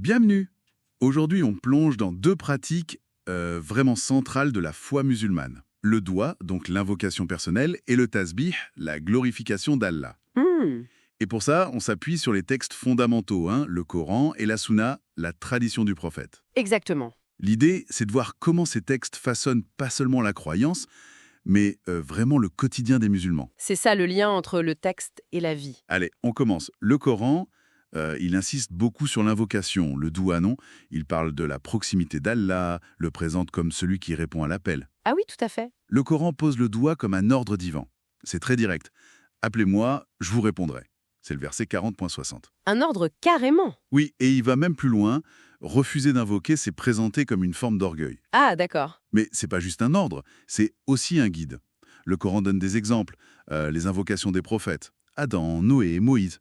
Bienvenue. Aujourd'hui, on plonge dans deux pratiques vraiment centrales de la foi musulmane. Le doua, donc l'invocation personnelle, et le tasbih, la glorification d'Allah. Hmm, Et pour ça, on s'appuie sur les textes fondamentaux, le Coran et la Sunna, la tradition du prophète. exactement. L'idée, c'est de voir comment ces textes façonnent pas seulement la croyance, mais vraiment le quotidien des musulmans. C'est ça le lien entre le texte et la vie. Allez, on commence. Le Coran, il insiste beaucoup sur l'invocation. Le doua, non. Il parle de la proximité d'Allah, le présente comme celui qui répond à l'appel. Ah oui, tout à fait. Le Coran pose le doua comme un ordre divin. C'est très direct. Appelez-moi, je vous répondrai. C'est le verset 40.60. Un ordre carrément. Oui, et il va même plus loin. Refuser d'invoquer, c'est présenter comme une forme d'orgueil. Ah, d'accord. Mais c'est pas juste un ordre, c'est aussi un guide. Le Coran donne des exemples. Les invocations des prophètes. Adam, Noé, Moïse.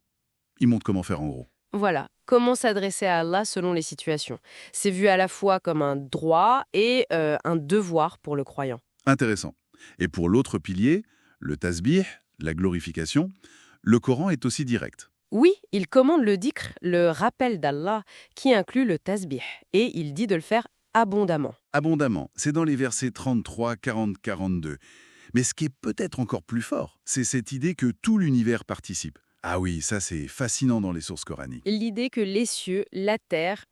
Il montre comment faire en gros. Voilà. Comment s'adresser à Allah selon les situations. C'est vu à la fois comme un droit et un devoir pour le croyant. Intéressant. Et pour l'autre pilier, le tasbih, la glorification, le Coran est aussi direct. Oui, il commande le dhikr, le rappel d'Allah, qui inclut le tasbih, et il dit de le faire abondamment. Abondamment, c'est dans les versets 33, 40, 42. Mais ce qui est peut-être encore plus fort, c'est cette idée que tout l'univers participe. Ah oui, ça c'est fascinant dans les sources coraniques. L'idée que les cieux, la terre,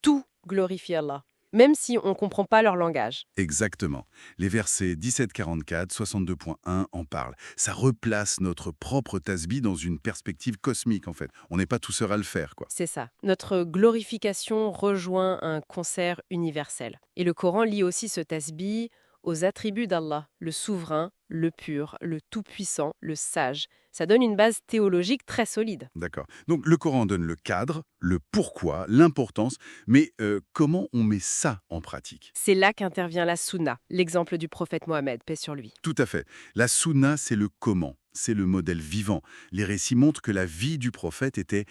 tout glorifie Allah, même si on ne comprend pas leur langage. Exactement. Les versets 17-44, 62.1 en parlent. Ça replace notre propre tasbih dans une perspective cosmique en fait. On n'est pas tout seul à le faire, quoi. C'est ça. Notre glorification rejoint un concert universel. Et le Coran lie aussi ce tasbih aux attributs d'Allah, le souverain, le pur, le tout-puissant, le sage. Ça donne une base théologique très solide. D'accord. Donc le Coran donne le cadre, le pourquoi, l'importance, mais comment on met ça en pratique? C'est là qu'intervient la sunna, l'exemple du prophète Mohammed, paix sur lui. Tout à fait. La sunna, c'est le comment, c'est le modèle vivant. Les récits montrent que la vie du prophète était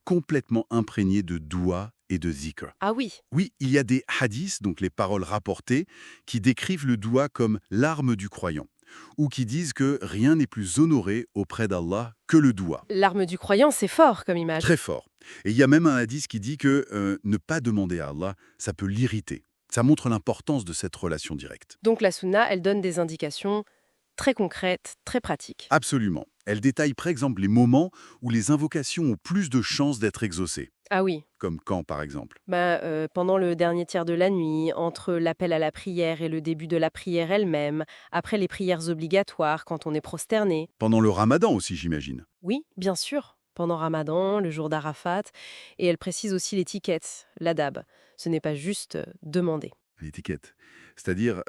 complètement imprégnée de doua et de zikr. Ah oui, Oui, il y a des hadiths, donc les paroles rapportées, qui décrivent le doua comme l'arme du croyant, ou qui disent que rien n'est plus honoré auprès d'Allah que le doua. l'arme du croyant, c'est fort comme image. Très fort. Et il y a même un hadith qui dit que ne pas demander à Allah, ça peut l'irriter. Ça montre l'importance de cette relation directe. Donc la sunna, elle donne des indications très concrètes, très pratiques. Absolument. Elle détaille par exemple les moments où les invocations ont plus de chances d'être exaucées. Ah oui, Comme quand, par exemple? pendant le dernier tiers de la nuit, entre l'appel à la prière et le début de la prière elle-même, après les prières obligatoires quand on est prosterné. Pendant le ramadan aussi, j'imagine. Oui, bien sûr, pendant Ramadan, le jour d'Arafat. Et elle précise aussi l'étiquette, l'adab. Ce n'est pas juste demander. L'étiquette. C'est-à-dire,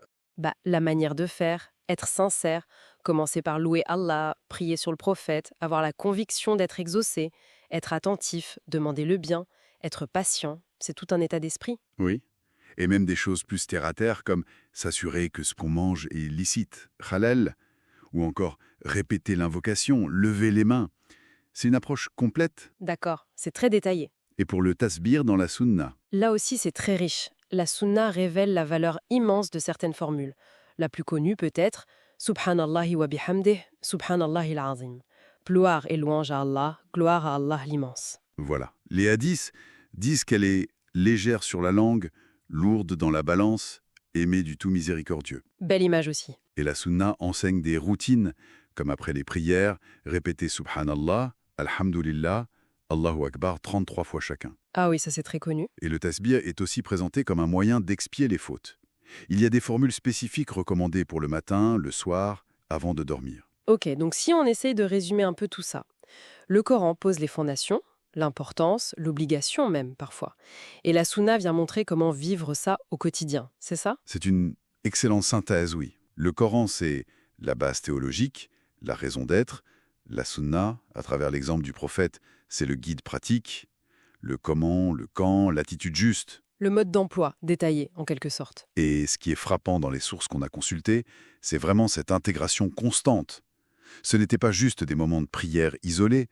La manière de faire, être sincère, commencer par louer Allah, prier sur le prophète, avoir la conviction d'être exaucé, être attentif, demander le bien, être patient, c'est tout un état d'esprit. oui. Et même des choses plus terre-à-terre comme s'assurer que ce qu'on mange est licite, halal, ou encore répéter l'invocation, lever les mains. C'est une approche complète. D'accord, c'est très détaillé. Et pour le tasbir dans la sunna. Là aussi, c'est très riche. La sunna révèle la valeur immense de certaines formules. La plus connue peut-être, Subhanallahi wa bihamdih, Subhanallahi al-azim. Gloire et louange à Allah, gloire à Allah l'immense. Voilà. Les hadiths disent qu'elle est légère sur la langue, lourde dans la balance, aimée du tout miséricordieux. Belle image aussi. Et la sunna enseigne des routines, comme après les prières, répéter Subhanallah, Alhamdulillah, Allahu Akbar 33 fois chacun. Ah oui, ça c'est très connu. Et le tasbih est aussi présenté comme un moyen d'expier les fautes. Il y a des formules spécifiques recommandées pour le matin, le soir, avant de dormir. Ok, donc si on essaye de résumer un peu tout ça, le Coran pose les fondations, l'importance, l'obligation même parfois. Et la sunna vient montrer comment vivre ça au quotidien, c'est ça? C'est une excellente synthèse, oui. Le Coran, c'est la base théologique, la raison d'être. La sunna, à travers l'exemple du prophète, c'est le guide pratique. Le comment, le quand, l'attitude juste. Le mode d'emploi, détaillé en quelque sorte. Et ce qui est frappant dans les sources qu'on a consultées, c'est vraiment cette intégration constante. Ce n'était pas juste des moments de prière isolés,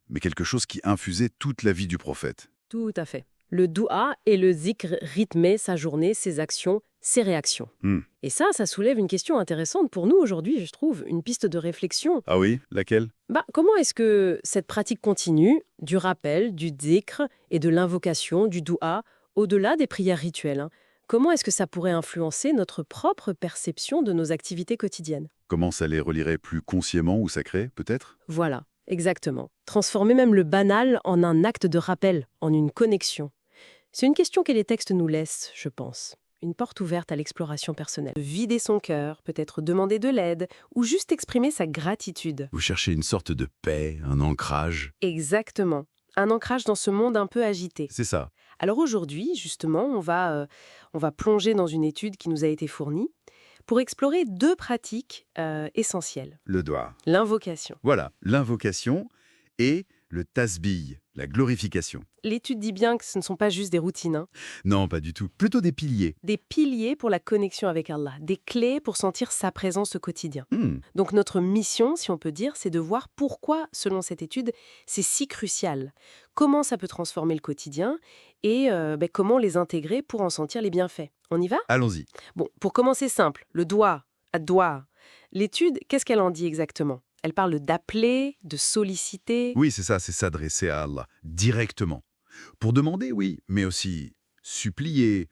mais quelque chose qui infusait toute la vie du prophète. Tout à fait. Le doua et le zikr rythmaient sa journée, ses actions, ses réactions. Hmm. Et ça soulève une question intéressante pour nous aujourd'hui, je trouve, une piste de réflexion. Ah oui, laquelle? Comment est-ce que cette pratique continue, du rappel, du dhikr et de l'invocation, du doua, au-delà des prières rituelles, hein, comment est-ce que ça pourrait influencer notre propre perception de nos activités quotidiennes? Comment ça les relierait plus consciemment ou sacré, peut-être? Voilà, exactement. Transformer même le banal en un acte de rappel, en une connexion. C'est une question que les textes nous laissent, je pense. Une porte ouverte à l'exploration personnelle. Vider son cœur, peut-être demander de l'aide, ou juste exprimer sa gratitude. Vous cherchez une sorte de paix, un ancrage. Exactement. Un ancrage dans ce monde un peu agité. C'est ça. Alors aujourd'hui, justement, on va plonger dans une étude qui nous a été fournie pour explorer deux pratiques essentielles. Le doigt. L'invocation. Voilà, l'invocation et le tasbih, la glorification. L'étude dit bien que ce ne sont pas juste des routines, hein. Non, pas du tout. Plutôt des piliers. Des piliers pour la connexion avec Allah, des clés pour sentir sa présence au quotidien. Donc notre mission, si on peut dire, c'est de voir pourquoi, selon cette étude, c'est si crucial. Comment ça peut transformer le quotidien et comment les intégrer pour en sentir les bienfaits. On y va? Allons-y. Bon, pour commencer simple, le doigt, ad-doigt. L'étude, qu'est-ce qu'elle en dit exactement? Elle parle d'appeler, de solliciter. Oui, c'est ça, c'est s'adresser à Allah, directement. Pour demander, oui, mais aussi supplier,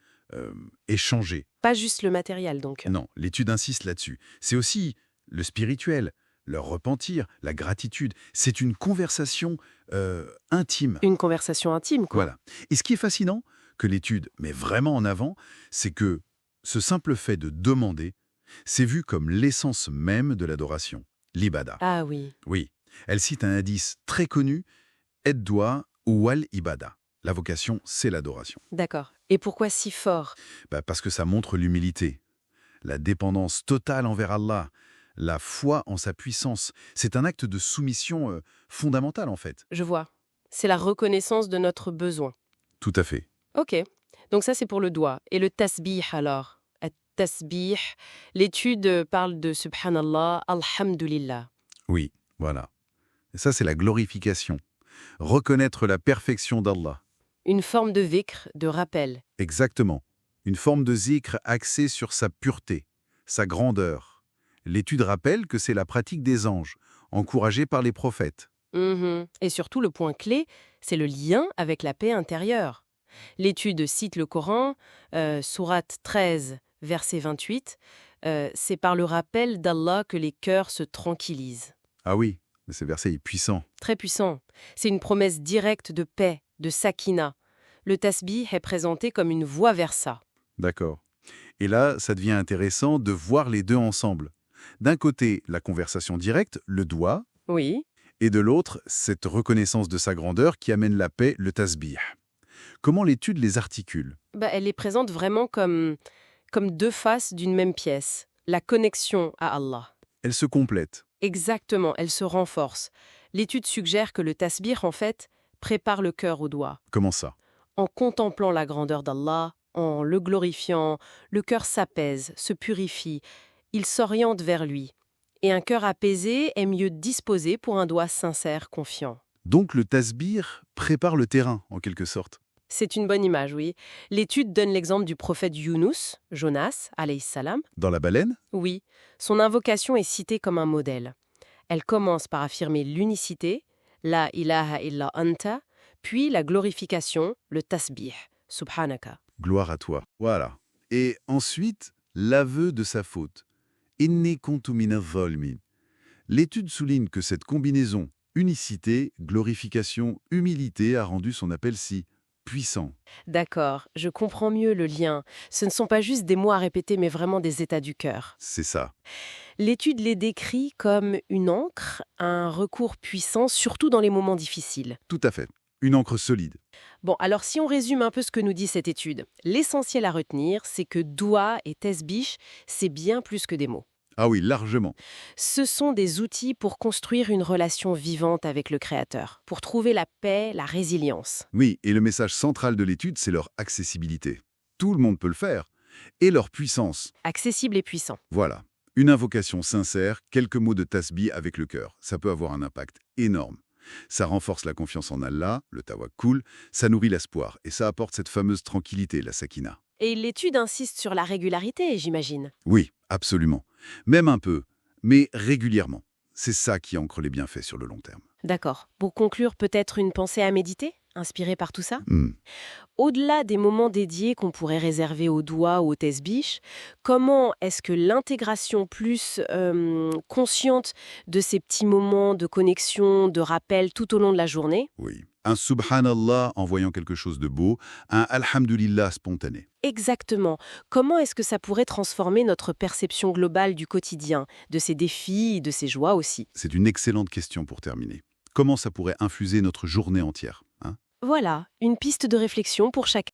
échanger. Pas juste le matériel, donc. Non, l'étude insiste là-dessus. C'est aussi le spirituel, le repentir, la gratitude. C'est une conversation intime. Une conversation intime, quoi. Voilà. Et ce qui est fascinant, que l'étude met vraiment en avant, c'est que ce simple fait de demander, c'est vu comme l'essence même de l'adoration, l'ibada. Ah oui. Oui, elle cite un hadith très connu, Ed-doua ou wal-ibada. La vocation, c'est l'adoration. D'accord. Et pourquoi si fort? Parce que ça montre l'humilité, la dépendance totale envers Allah, la foi en sa puissance. C'est un acte de soumission fondamental, en fait. Je vois. C'est la reconnaissance de notre besoin. Tout à fait. Ok. Donc ça, c'est pour le doigt. Et le tasbih, alors? Tasbih, l'étude parle de subhanallah, alhamdulillah. Oui, voilà. Et ça, c'est la glorification. Reconnaître la perfection d'Allah. Une forme de dhikr, de rappel. Exactement. Une forme de zikr axée sur sa pureté, sa grandeur. L'étude rappelle que c'est la pratique des anges, encouragée par les prophètes. Et surtout, le point clé, c'est le lien avec la paix intérieure. L'étude cite le Coran, sourate 13, verset 28. C'est par le rappel d'Allah que les cœurs se tranquillisent. Ah oui, mais ce verset est puissant. Très puissant. C'est une promesse directe de paix, de sakina. Le tasbih est présenté comme une voie vers ça. D'accord. Et là, ça devient intéressant de voir les deux ensemble. D'un côté, la conversation directe, le doigt, Oui. et de l'autre, cette reconnaissance de sa grandeur qui amène la paix, le tasbih. Comment l'étude les articule? Elle les présente vraiment comme deux faces d'une même pièce. La connexion à Allah. Elles se complètent. Exactement, elles se renforcent. L'étude suggère que le tasbih, en fait, prépare le cœur au doigt. Comment ça? En contemplant la grandeur d'Allah, en le glorifiant, le cœur s'apaise, se purifie, il s'oriente vers lui. Et un cœur apaisé est mieux disposé pour un doigt sincère, confiant. Donc le tasbih prépare le terrain, en quelque sorte. C'est une bonne image, oui. L'étude donne l'exemple du prophète Younous, Jonas, alayhi salam. Dans la baleine? Oui, son invocation est citée comme un modèle. Elle commence par affirmer l'unicité, la ilaha illa anta, puis la glorification, le tasbih, subhanaka. Gloire à toi. Voilà. Et ensuite, l'aveu de sa faute. Inni kuntu minadh zalimin. L'étude souligne que cette combinaison unicité, glorification, humilité a rendu son appel si puissant. D'accord, je comprends mieux le lien. Ce ne sont pas juste des mots à répéter, mais vraiment des états du cœur. C'est ça. L'étude les décrit comme une encre, un recours puissant, surtout dans les moments difficiles. Tout à fait. Une encre solide. Bon, alors si on résume un peu ce que nous dit cette étude, l'essentiel à retenir, c'est que doua et tasbih, c'est bien plus que des mots. Ah oui, largement. Ce sont des outils pour construire une relation vivante avec le Créateur, pour trouver la paix, la résilience. Oui, et le message central de l'étude, c'est leur accessibilité. Tout le monde peut le faire. Et leur puissance. Accessible et puissant. Voilà. Une invocation sincère, quelques mots de tasbih avec le cœur. Ça peut avoir un impact énorme. Ça renforce la confiance en Allah, le tawakkul, ça nourrit l'espoir, et ça apporte cette fameuse tranquillité, la sakina. Et l'étude insiste sur la régularité, j'imagine. Oui, absolument. Même un peu, mais régulièrement. C'est ça qui ancre les bienfaits sur le long terme. D'accord. Pour conclure, peut-être une pensée à méditer, inspirée par tout ça? Hmm. Au-delà des moments dédiés qu'on pourrait réserver aux doigts ou au tesbih, comment est-ce que l'intégration plus consciente de ces petits moments de connexion, de rappel tout au long de la journée, Oui. Un subhanallah en voyant quelque chose de beau, un alhamdulillah spontané. exactement, comment est-ce que ça pourrait transformer notre perception globale du quotidien, de ses défis, de ses joies aussi? C'est une excellente question pour terminer. Comment ça pourrait infuser notre journée entière, hein? Voilà, une piste de réflexion pour chacun.